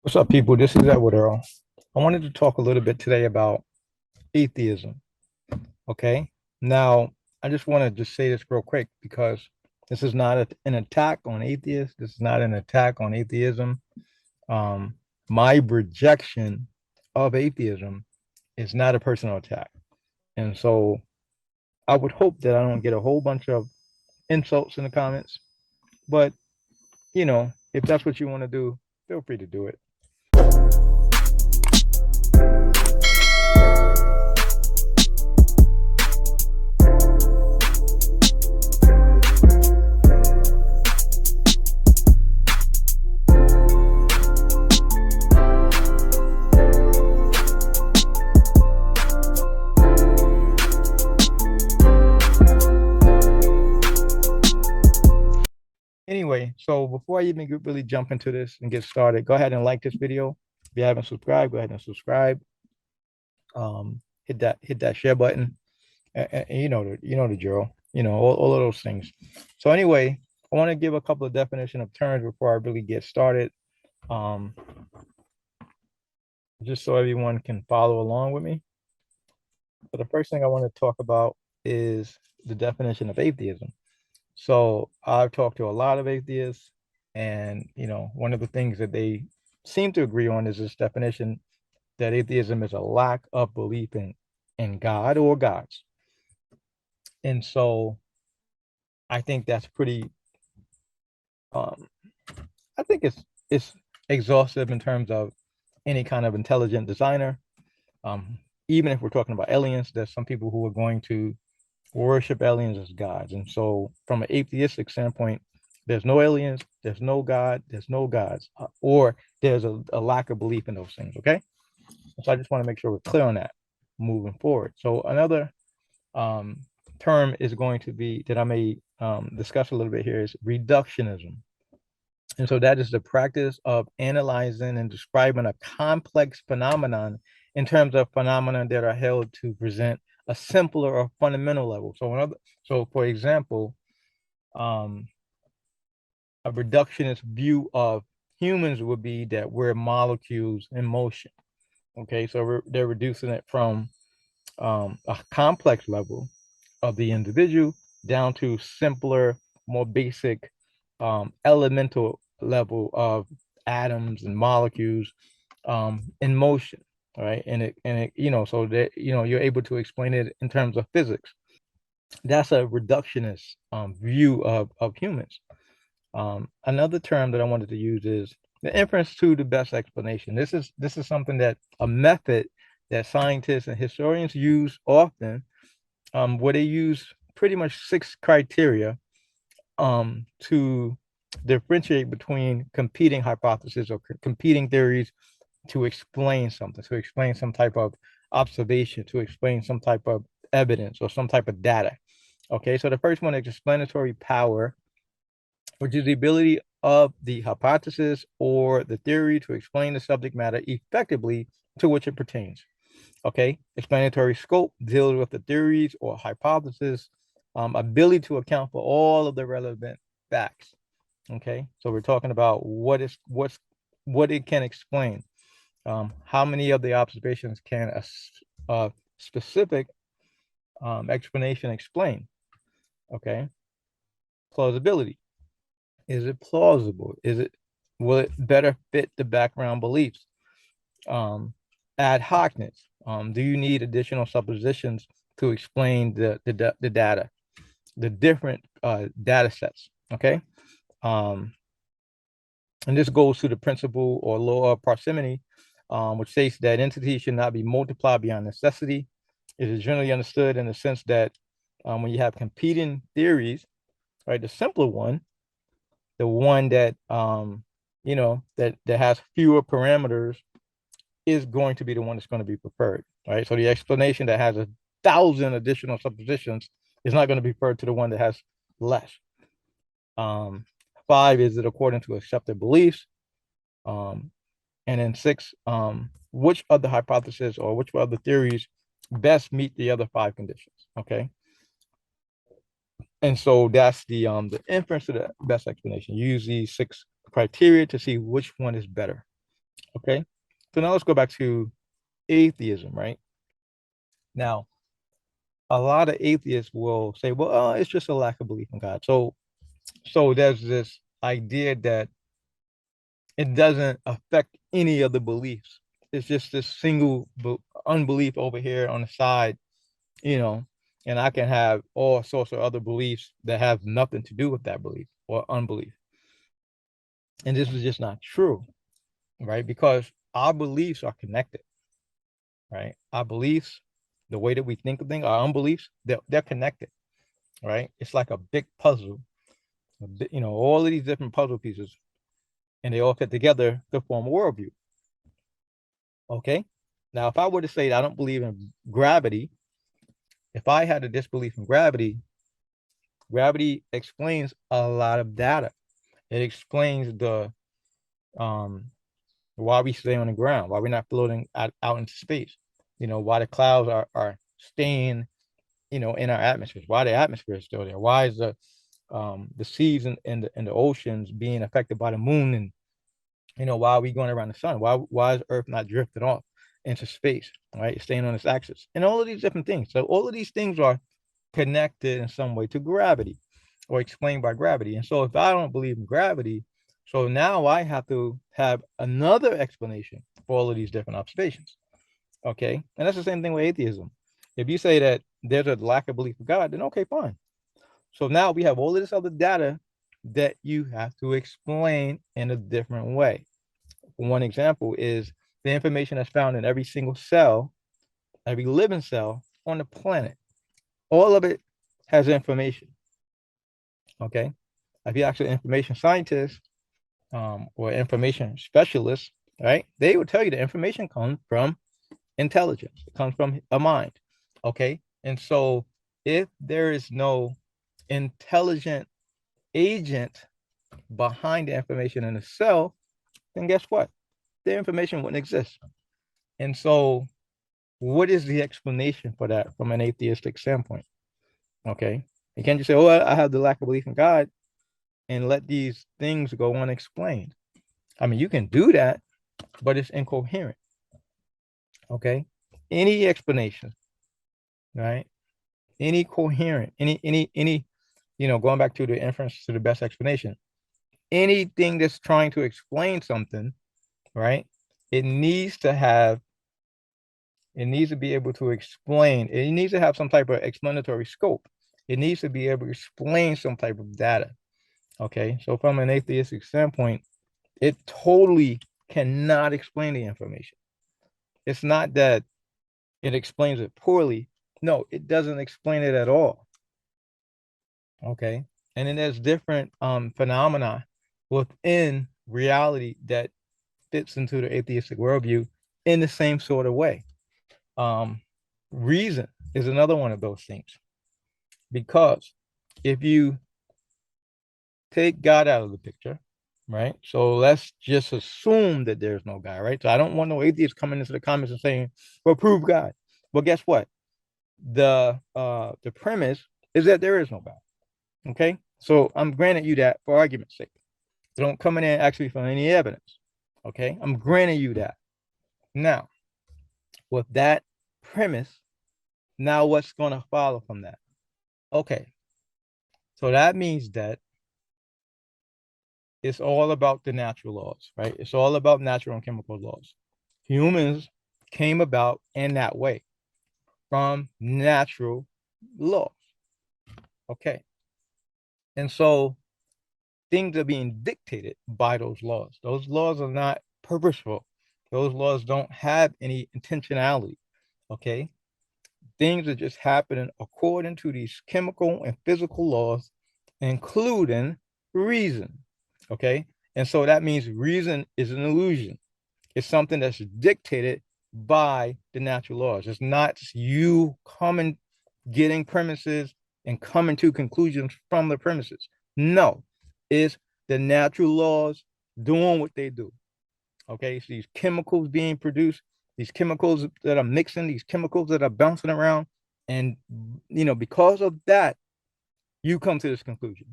What's up, people? This is Edward Earl. I wanted to talk a little bit today about atheism. Okay. Now, I just want to just say this real quick because this is not an attack on atheists. This is not an attack on atheism. Um, my rejection of atheism is not a personal attack. And so I would hope that I don't get a whole bunch of insults in the comments. But, if that's what you want to do, feel free to do it. Anyway, so before I even really jump into this and get started, go ahead and like this video. If you haven't subscribed, go ahead and subscribe. Hit that share button, and you know the drill. All of those things. So anyway, I want to give a couple of definition of terms before I really get started. Um, just so everyone can follow along with me. So the first thing I want to talk about is the definition of atheism. So I've talked to a lot of atheists, and one of the things that they seem to agree on is this definition that atheism is a lack of belief in God or gods. And so I think that's pretty um I think it's exhaustive in terms of any kind of intelligent designer. Even if we're talking about aliens, there's some people who are going to worship aliens as gods. And so, from an atheistic standpoint, there's no aliens, there's no God, there's no gods, or there's a lack of belief in those things. Okay. So, I just want to make sure we're clear on that moving forward. So, another um, term is going to be that I may discuss a little bit here is reductionism. And so, that is the practice of analyzing and describing a complex phenomenon in terms of phenomena that are held to present a simpler or fundamental level. So for example, a reductionist view of humans would be that we're molecules in motion. Okay, so they're reducing it from a complex level of the individual down to simpler, more basic elemental level of atoms and molecules in motion. All right, and so that you're able to explain it in terms of physics. That's a reductionist view of humans. Another term that I wanted to use is the inference to the best explanation. This is something that a method that scientists and historians use often, where they use pretty much 6 criteria to differentiate between competing hypotheses or competing theories to explain something, to explain some type of observation, to explain some type of evidence or some type of data. Okay, so the first one is explanatory power, which is the ability of the hypothesis or the theory to explain the subject matter effectively to which it pertains. Okay, explanatory scope deals with the theories or hypothesis ability to account for all of the relevant facts. Okay, so we're talking about what it can explain. How many of the observations can a specific explanation explain? Okay, plausibility. Is it plausible? Will it better fit the background beliefs? Ad hocness. Do you need additional suppositions to explain the data, the different data sets? Okay. Um, and this goes to the principle or law of parsimony, which states that entities should not be multiplied beyond necessity. It is generally understood in the sense that when you have competing theories, right, the simpler one, the one that that has fewer parameters is going to be the one that's going to be preferred, right? So the explanation that has 1,000 additional suppositions is not going to be preferred to the one that has less. 5 is it according to accepted beliefs, and then 6, which of the hypotheses or which of the theories best meet the other 5 conditions. Okay, and so that's the inference to the best explanation. You use these 6 criteria to see which one is better. Okay. So now let's go back to atheism, right? Now, a lot of atheists will say, well, it's just a lack of belief in God. So there's this idea that it doesn't affect any of the beliefs. It's just this single unbelief over here on the side, you know, and I can have all sorts of other beliefs that have nothing to do with that belief or unbelief. And this is just not true, right? Because our beliefs are connected, right? Our beliefs, the way that we think of things, our unbeliefs, they're connected, right? It's like a big puzzle, all of these different puzzle pieces, and they all fit together to form a worldview. Okay. Now, if I were to say that I don't believe in gravity, if I had a disbelief in gravity, gravity explains a lot of data. It explains the um why we stay on the ground, why we're not floating out into space, why the clouds are staying, in our atmosphere, why the atmosphere is still there, why is the seas and the oceans being affected by the moon, and why are we going around the sun? Why is Earth not drifting off into space, right? Staying on its axis, and all of these different things. So all of these things are connected in some way to gravity or explained by gravity. And so if I don't believe in gravity, so now I have to have another explanation for all of these different observations. Okay. And that's the same thing with atheism. If you say that there's a lack of belief in God, then okay, fine. So now we have all of this other data that you have to explain in a different way. One example is the information that's found in every single cell, every living cell on the planet. All of it has information. Okay. If you ask an information scientist or information specialist, right, they would tell you the information comes from intelligence, it comes from a mind. Okay. And so if there is no intelligent agent behind the information in the cell, then guess what? The information wouldn't exist. And so, what is the explanation for that from an atheistic standpoint? Okay. You can't just say, oh, I have the lack of belief in God and let these things go unexplained. I mean, you can do that, but it's incoherent. Okay. Any explanation, right? Any coherent, any, going back to the inference to the best explanation, anything that's trying to explain something, right? It needs to have, it needs to be able to explain, it needs to have some type of explanatory scope. It needs to be able to explain some type of data. Okay. So from an atheistic standpoint, it totally cannot explain the information. It's not that it explains it poorly. No, it doesn't explain it at all. Okay. And then there's different phenomena within reality that fits into the atheistic worldview in the same sort of way. Um, Reason is another one of those things. Because if you take God out of the picture, right? So let's just assume that there's no God, right? So I don't want no atheists coming into the comments and saying, well, prove God. Well, guess what? The premise is that there is no God. Okay. So I'm granting you that for argument's sake. So don't come in there and ask me for any evidence. Okay. I'm granting you that. Now, with that premise, now what's going to follow from that? Okay. So that means that it's all about the natural laws, right? It's all about natural and chemical laws. Humans came about in that way from natural laws. Okay. And so things are being dictated by those laws. Those laws are not purposeful. Those laws don't have any intentionality. Okay. Things are just happening according to these chemical and physical laws, including reason. Okay. And so that means reason is an illusion. It's something that's dictated by the natural laws. It's not you coming, getting premises and coming to conclusions from the premises. No, it's the natural laws doing what they do. Okay, so these chemicals being produced, these chemicals that are mixing, these chemicals that are bouncing around, and because of that, you come to this conclusion.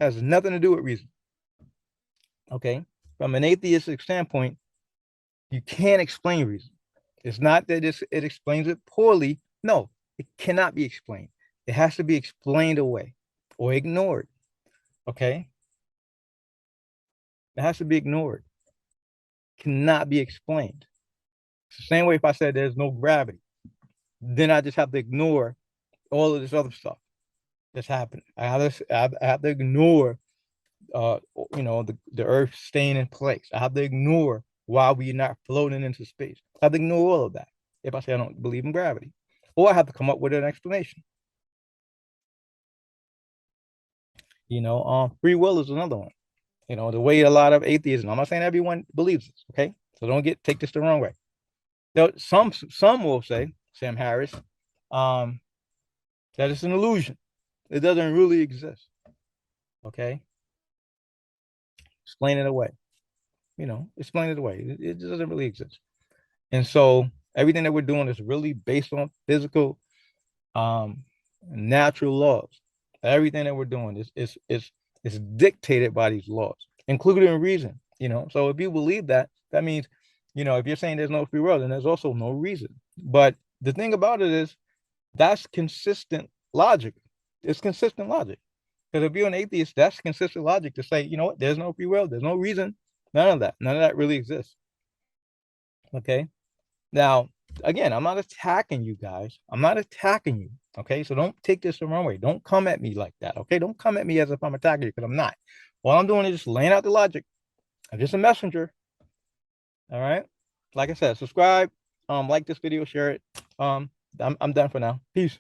It has nothing to do with reason. Okay, from an atheistic standpoint, You can't explain reason. It's not that it explains it poorly. No, it cannot be explained. It has to be explained away or ignored. Okay? It has to be ignored. Cannot be explained. It's the same way if I said there's no gravity, then I just have to ignore all of this other stuff that's happening. I have to ignore uh the earth staying in place. I have to ignore why we're not floating into space. I have to ignore all of that if I say I don't believe in gravity. Or I have to come up with an explanation. Free will is another one. The way a lot of atheists, I'm not saying everyone believes this, okay? So don't take this the wrong way. Some will say, Sam Harris, that it's an illusion. It doesn't really exist. Okay? Explain it away. Explain it away. It doesn't really exist. And so everything that we're doing is really based on physical, natural laws. Everything that we're doing is dictated by these laws, including reason. So if you believe that, that means, if you're saying there's no free will, then there's also no reason. But the thing about it is that's consistent logic. It's consistent logic. Because if you're an atheist, that's consistent logic to say, you know what, there's no free will, there's no reason, none of that. None of that really exists. Okay. Now, again, I'm not attacking you guys. I'm not attacking you. Okay. So don't take this the wrong way. Don't come at me like that. Okay. Don't come at me as if I'm attacking you because I'm not. All I'm doing is just laying out the logic. I'm just a messenger. All right. Like I said, subscribe, like this video, share it. I'm done for now. Peace.